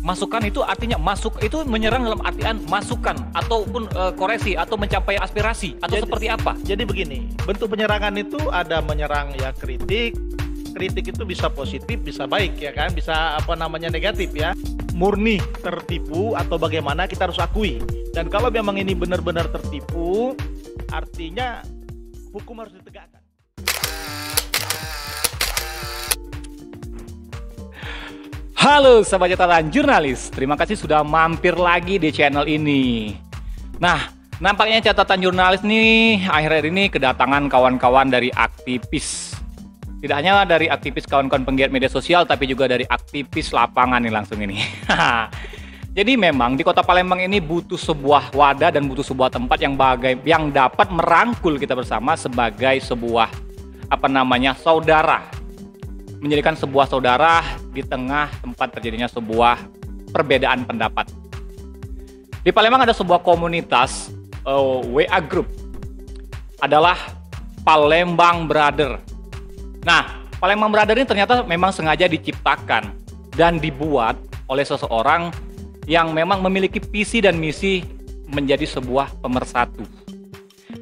Masukan itu artinya masuk itu menyerang dalam artian masukan ataupun koreksi atau mencapai aspirasi atau seperti apa? Jadi begini, bentuk penyerangan itu ada menyerang ya kritik itu bisa positif, bisa baik ya kan, bisa negatif ya. Murni tertipu atau bagaimana kita harus akui. Dan kalau memang ini benar-benar tertipu, artinya hukum harus ditegakkan. Halo sahabat catatan jurnalis, terima kasih sudah mampir lagi di channel ini. Nah, nampaknya catatan jurnalis nih akhir-akhir ini kedatangan kawan-kawan dari aktivis. Tidak hanya dari aktivis kawan-kawan penggiat media sosial, tapi juga dari aktivis lapangan nih langsung ini. Jadi memang di Kota Palembang ini butuh sebuah wadah dan butuh sebuah tempat yang dapat merangkul kita bersama sebagai sebuah saudara. Menjadikan sebuah saudara di tengah tempat terjadinya sebuah perbedaan pendapat. Di Palembang ada sebuah komunitas WA Group, adalah Palembang Brother. Nah, Palembang Brother ini ternyata memang sengaja diciptakan dan dibuat oleh seseorang yang memang memiliki visi dan misi menjadi sebuah pemersatu.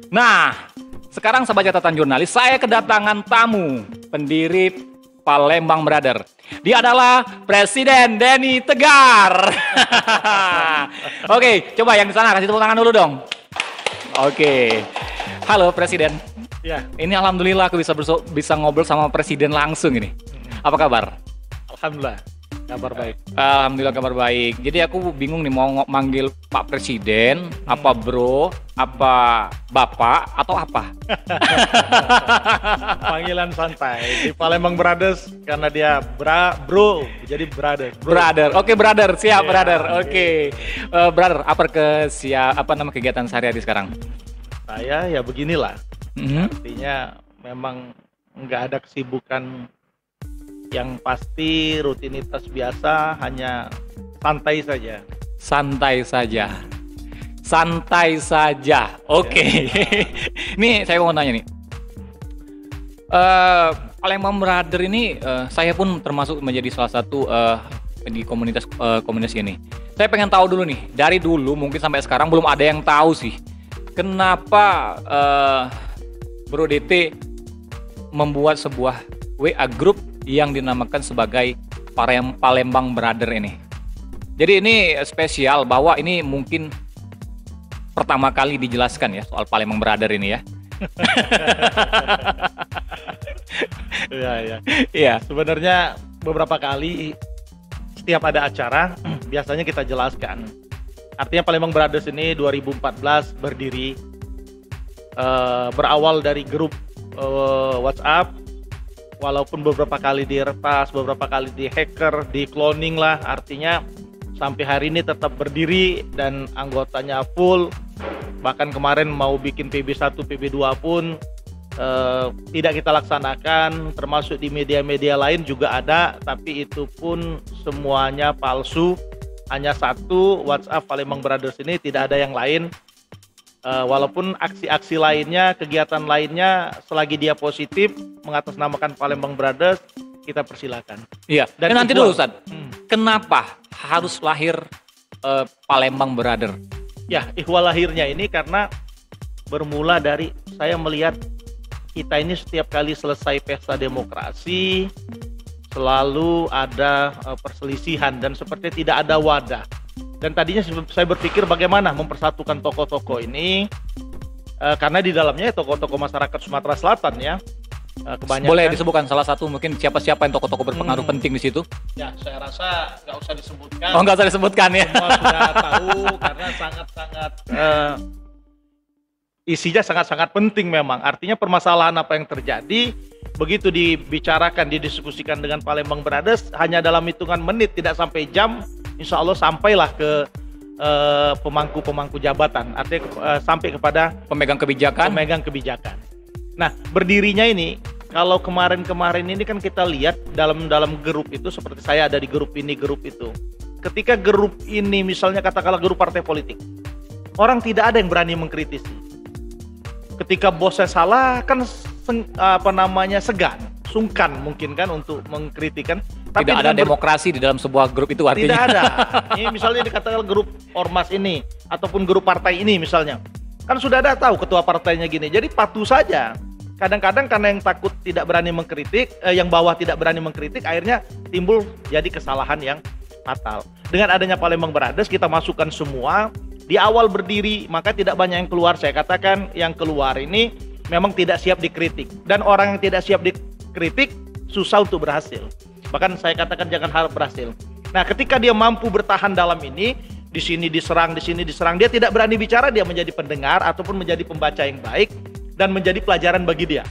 Nah, sekarang sahabat catatan jurnalis, saya kedatangan tamu pendiri Palembang Brother. Dia adalah Presiden Denny Tegar. Oke, coba yang di sana kasih tepuk tangan dulu dong. Oke. Halo Presiden. Ya. Ini alhamdulillah aku bisa ngobrol sama Presiden langsung ini. Apa kabar? Alhamdulillah. Kabar baik. Alhamdulillah kabar baik. Jadi aku bingung nih mau manggil Pak Presiden, apa Bro, apa Bapak, atau apa? Panggilan santai. Di Palembang Brothers karena dia bro, jadi brother. Brother. Oke, brother. Siap, Yeah, brother. Oke. Brother, apa nama kegiatan sehari-hari sekarang? Saya ya beginilah. Artinya memang nggak ada kesibukan yang pasti, rutinitas biasa, hanya santai saja. Santai saja. Santai saja. Oke. Nih saya mau nanya nih. Palembang Brother ini saya pun termasuk menjadi salah satu di komunitas ini. Saya pengen tahu dulu nih, dari dulu mungkin sampai sekarang belum ada yang tahu sih. Kenapa Bro DT membuat sebuah WA Group yang dinamakan sebagai Palembang Brother ini. Jadi ini spesial bahwa ini mungkin pertama kali dijelaskan ya soal Palembang Brother ini ya. Iya. Sebenarnya beberapa kali setiap ada acara biasanya kita jelaskan. Artinya Palembang Brothers ini 2014 berdiri, berawal dari grup WhatsApp. Walaupun beberapa kali diretas, beberapa kali di-hacker, di-cloning lah, artinya sampai hari ini tetap berdiri dan anggotanya full. Bahkan kemarin mau bikin PB1, PB2 pun tidak kita laksanakan, termasuk di media-media lain juga ada, tapi itu pun semuanya palsu. Hanya satu WhatsApp Palembang Brothers ini, tidak ada yang lain. Walaupun aksi-aksi lainnya, kegiatan lainnya, selagi dia positif mengatasnamakan Palembang Brothers, kita persilakan. Iya. Dan nanti dulu Ustaz, kenapa harus lahir Palembang Brother? Ya, ihwal lahirnya ini karena bermula dari saya melihat kita ini setiap kali selesai pesta demokrasi selalu ada perselisihan dan seperti tidak ada wadah. Dan tadinya saya berpikir bagaimana mempersatukan tokoh-tokoh ini, karena di dalamnya tokoh-tokoh masyarakat Sumatera Selatan ya, kebanyakan. Boleh disebutkan salah satu mungkin siapa-siapa yang tokoh-tokoh berpengaruh penting di situ? Ya, saya rasa nggak usah disebutkan. Oh, nggak usah disebutkan ya. Semua sudah tahu karena sangat-sangat isinya sangat-sangat penting memang. Artinya permasalahan apa yang terjadi begitu dibicarakan, didiskusikan dengan Palembang Brothers hanya dalam hitungan menit, tidak sampai jam. Insya Allah sampailah ke pemangku-pemangku jabatan, artinya sampai kepada pemegang kebijakan. Nah, berdirinya ini, kalau kemarin-kemarin ini kan kita lihat dalam grup itu, seperti saya ada di grup ini, grup itu. Ketika grup ini misalnya katakanlah grup partai politik, orang tidak ada yang berani mengkritisi. Ketika bosnya salah kan segan, sungkan mungkin kan untuk mengkritikan. Tapi tidak ada demokrasi di dalam sebuah grup itu artinya. Tidak ada. Ini misalnya dikatakan grup ormas ini ataupun grup partai ini misalnya, kan sudah ada tahu ketua partainya gini. Jadi patuh saja. Kadang-kadang karena yang takut tidak berani mengkritik, yang bawah tidak berani mengkritik, akhirnya timbul jadi kesalahan yang fatal. Dengan adanya Palembang Brothers, kita masukkan semua di awal berdiri, maka tidak banyak yang keluar. Saya katakan yang keluar ini memang tidak siap dikritik, dan orang yang tidak siap dikritik susah untuk berhasil. Bahkan saya katakan jangan harap berhasil. Nah, ketika dia mampu bertahan dalam ini, di sini diserang, di sini diserang, dia tidak berani bicara, dia menjadi pendengar ataupun menjadi pembaca yang baik dan menjadi pelajaran bagi dia.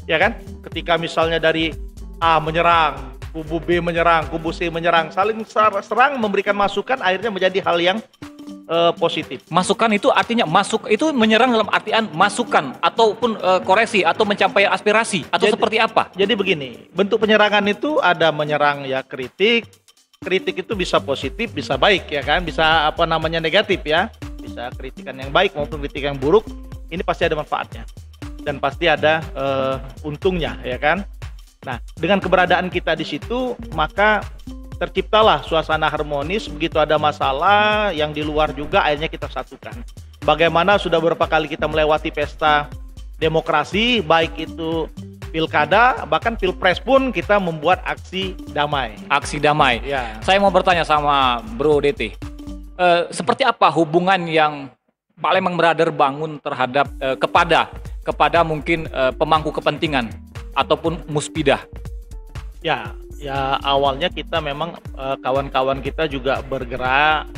Ya kan? Ketika misalnya dari A menyerang, kubu B menyerang, kubu C menyerang, saling serang, memberikan masukan, akhirnya menjadi hal yang positif. Masukan itu artinya itu menyerang dalam artian masukan ataupun koreksi atau mencapai aspirasi atau seperti apa? Jadi begini, bentuk penyerangan itu ada menyerang ya kritik itu bisa positif, bisa baik ya kan, bisa negatif ya, bisa kritikan yang baik maupun kritik yang buruk, ini pasti ada manfaatnya dan pasti ada untungnya ya kan. Nah, dengan keberadaan kita di situ maka terciptalah suasana harmonis. Begitu ada masalah yang di luar juga akhirnya kita satukan. Bagaimana sudah beberapa kali kita melewati pesta demokrasi, baik itu pilkada, bahkan pilpres pun kita membuat aksi damai. Aksi damai. Ya. Saya mau bertanya sama Bro DT, seperti apa hubungan yang Palembang Brothers bangun terhadap kepada mungkin pemangku kepentingan ataupun muspidah? Ya awalnya kita memang kawan-kawan kita juga bergerak,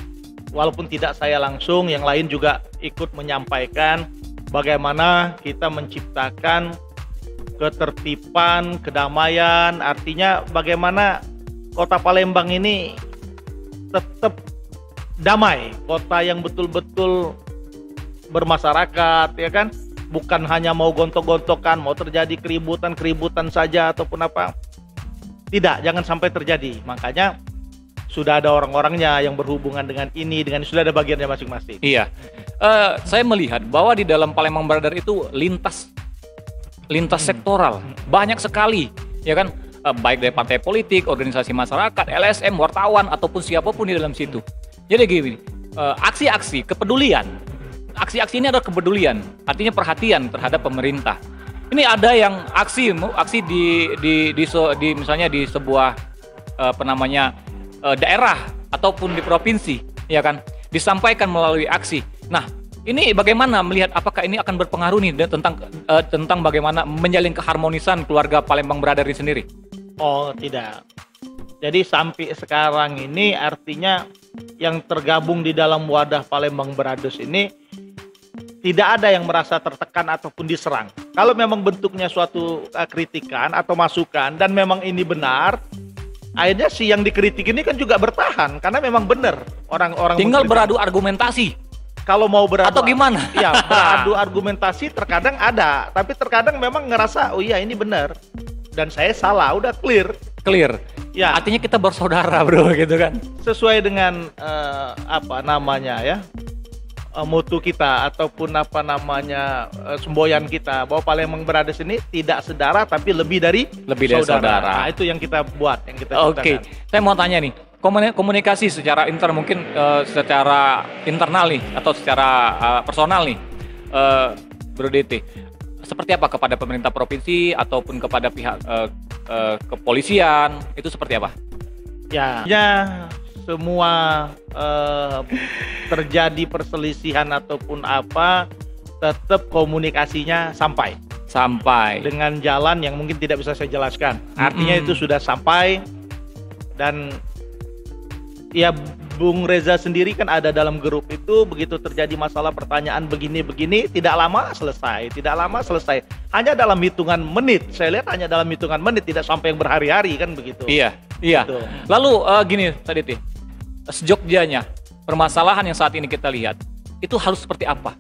walaupun tidak saya langsung, yang lain juga ikut menyampaikan bagaimana kita menciptakan ketertiban, kedamaian, artinya bagaimana kota Palembang ini tetap damai, kota yang betul-betul bermasyarakat ya kan, bukan hanya mau gontok-gontokan, mau terjadi keributan saja ataupun apa. Tidak, jangan sampai terjadi. Makanya sudah ada orang-orangnya yang berhubungan dengan ini, sudah ada bagiannya masing-masing. Iya, saya melihat bahwa di dalam Palembang Brothers itu lintas sektoral banyak sekali, ya kan, baik dari partai politik, organisasi masyarakat, LSM, wartawan ataupun siapapun di dalam situ. Jadi gini, aksi-aksi kepedulian, aksi-aksi ini adalah kepedulian, artinya perhatian terhadap pemerintah. Ini ada yang aksi di misalnya di sebuah daerah ataupun di provinsi, ya kan, disampaikan melalui aksi. Nah, ini bagaimana melihat apakah ini akan berpengaruh nih tentang bagaimana menjalin keharmonisan keluarga Palembang Brothers ini sendiri? Oh, tidak. Jadi sampai sekarang ini artinya yang tergabung di dalam wadah Palembang Brothers ini tidak ada yang merasa tertekan ataupun diserang. Kalau memang bentuknya suatu kritikan atau masukan dan memang ini benar, akhirnya si yang dikritik ini kan juga bertahan karena memang benar orang-orang tinggal beradu argumentasi. Kalau mau beradu atau gimana? Ya, beradu argumentasi terkadang ada, tapi terkadang memang ngerasa oh iya ini benar dan saya salah, udah clear. Ya. Artinya kita bersaudara, bro, gitu kan. Sesuai dengan mutu kita ataupun semboyan kita bahwa Palembang Brothers ini tidak saudara tapi lebih dari saudara. Nah, itu yang kita buat, yang kita ciptakan. Oke, saya mau tanya nih, komunikasi secara secara internal nih atau secara personal nih, Bro DT, seperti apa kepada pemerintah provinsi ataupun kepada pihak kepolisian, itu seperti apa? Ya semua terjadi perselisihan ataupun apa, tetap komunikasinya sampai dengan jalan yang mungkin tidak bisa saya jelaskan. Artinya itu sudah sampai, dan ya Bung Reza sendiri kan ada dalam grup itu. Begitu terjadi masalah pertanyaan begini-begini, tidak lama selesai, hanya dalam hitungan menit. Saya lihat hanya dalam hitungan menit, tidak sampai yang berhari-hari kan begitu. Iya. Gitu. Lalu gini Tadi sejogjanya permasalahan yang saat ini kita lihat itu harus seperti apa?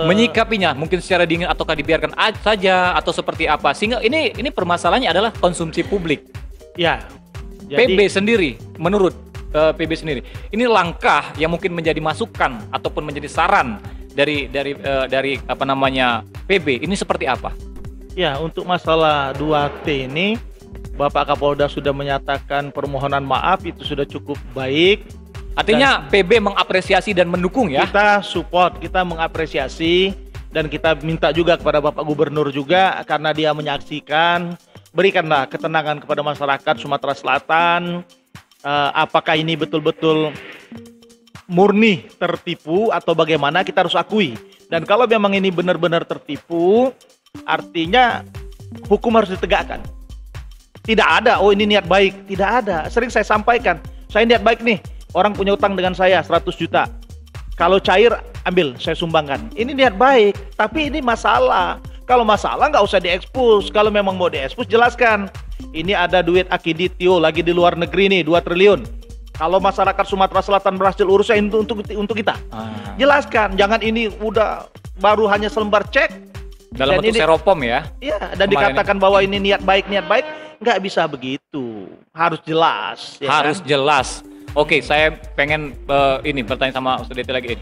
Menyikapinya mungkin secara dingin ataukah dibiarkan saja atau seperti apa? Sehingga ini permasalahannya adalah konsumsi publik. Ya. Jadi, PB sendiri, menurut PB sendiri, ini langkah yang mungkin menjadi masukan ataupun menjadi saran dari PB ini seperti apa? Ya, untuk masalah 2T ini Bapak Kapolda sudah menyatakan permohonan maaf, itu sudah cukup baik. Artinya PB mengapresiasi dan mendukung ya? Kita support, kita mengapresiasi, dan kita minta juga kepada Bapak Gubernur juga, karena dia menyaksikan, berikanlah ketenangan kepada masyarakat Sumatera Selatan. Apakah ini betul-betul murni tertipu atau bagaimana, kita harus akui. Dan kalau memang ini benar-benar tertipu, artinya hukum harus ditegakkan. Tidak ada, oh ini niat baik. Tidak ada. Sering saya sampaikan, saya niat baik nih. Orang punya utang dengan saya 100 juta. Kalau cair, ambil, saya sumbangkan. Ini niat baik, tapi ini masalah. Kalau masalah nggak usah diekspos. Kalau memang mau diekspos, jelaskan. Ini ada duit Akiditio lagi di luar negeri nih, 2 triliun. Kalau masyarakat Sumatera Selatan berhasil urusnya untuk kita. Jelaskan, jangan ini udah baru hanya selembar cek. Dalam bentuk seropom ya? Iya, dan dikatakan bahwa ini niat baik. Nggak bisa begitu, harus jelas. Ya harus kan? Jelas. Oke, saya pengen ini bertanya sama Ustaz Deti lagi.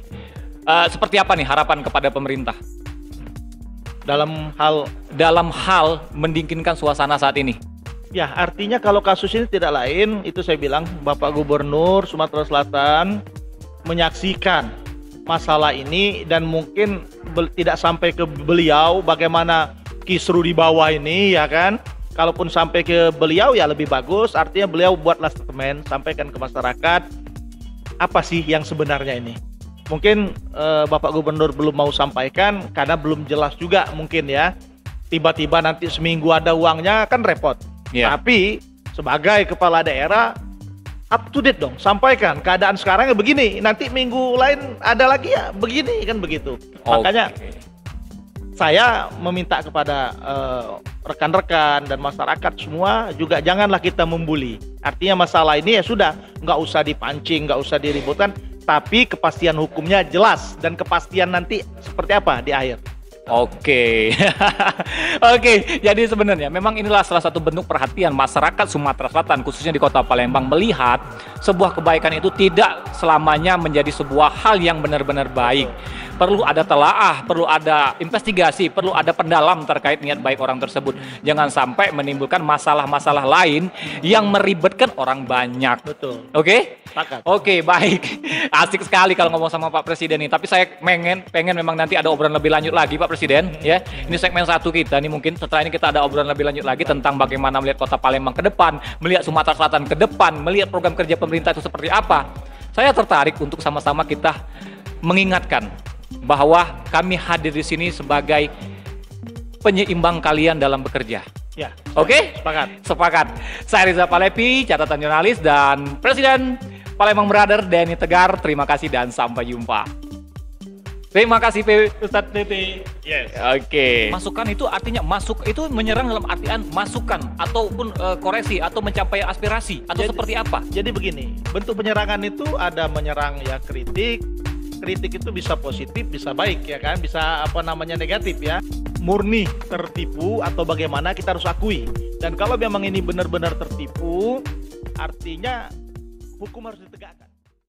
Seperti apa nih harapan kepada pemerintah dalam hal mendinginkan suasana saat ini? Ya, artinya kalau kasus ini tidak lain, itu saya bilang Bapak Gubernur Sumatera Selatan menyaksikan masalah ini, dan mungkin tidak sampai ke beliau bagaimana kisru di bawah ini, ya kan? Kalaupun sampai ke beliau ya lebih bagus, artinya beliau buatlah statement, sampaikan ke masyarakat apa sih yang sebenarnya ini. Mungkin Bapak Gubernur belum mau sampaikan karena belum jelas juga mungkin ya. Tiba-tiba nanti seminggu ada uangnya kan repot. Tapi sebagai kepala daerah up to date dong, sampaikan keadaan sekarang ya begini, nanti minggu lain ada lagi ya begini, kan begitu. Makanya saya meminta kepada rekan-rekan dan masyarakat semua juga janganlah kita membuli. Artinya masalah ini ya sudah, nggak usah dipancing, nggak usah diributkan, tapi kepastian hukumnya jelas dan kepastian nanti seperti apa di akhir. Oke. Oke, jadi sebenarnya memang inilah salah satu bentuk perhatian masyarakat Sumatera Selatan, khususnya di Kota Palembang, melihat sebuah kebaikan itu tidak selamanya menjadi sebuah hal yang benar-benar baik. Perlu ada telaah, perlu ada investigasi, perlu ada pendalam terkait niat baik orang tersebut. Jangan sampai menimbulkan masalah-masalah lain yang meribetkan orang banyak. Betul. Oke? Sepakat. Oke, baik. Asik sekali kalau ngomong sama Pak Presiden nih. Tapi saya pengen memang nanti ada obrolan lebih lanjut lagi Pak Presiden, ya. Ini segmen 1 kita nih, mungkin setelah ini kita ada obrolan lebih lanjut lagi tentang bagaimana melihat Kota Palembang ke depan, melihat Sumatera Selatan ke depan, melihat program kerja pemerintah itu seperti apa. Saya tertarik untuk sama-sama kita mengingatkan bahwa kami hadir di sini sebagai penyeimbang kalian dalam bekerja. Ya. Oke? Sepakat. Sepakat. Saya Riza Palepi, catatan jurnalis, dan Presiden Palembang Brother Denny Tegar. Terima kasih dan sampai jumpa. Terima kasih Ustadz Deti. Yes. Oke. Masukan itu artinya masuk itu menyerang dalam artian masukan ataupun koreksi atau mencapai aspirasi atau seperti apa? Jadi begini, bentuk penyerangan itu ada menyerang ya kritik itu bisa positif, bisa baik ya kan, bisa negatif ya. Murni tertipu atau bagaimana, kita harus akui. Dan kalau memang ini benar-benar tertipu, artinya hukum harus ditegakkan.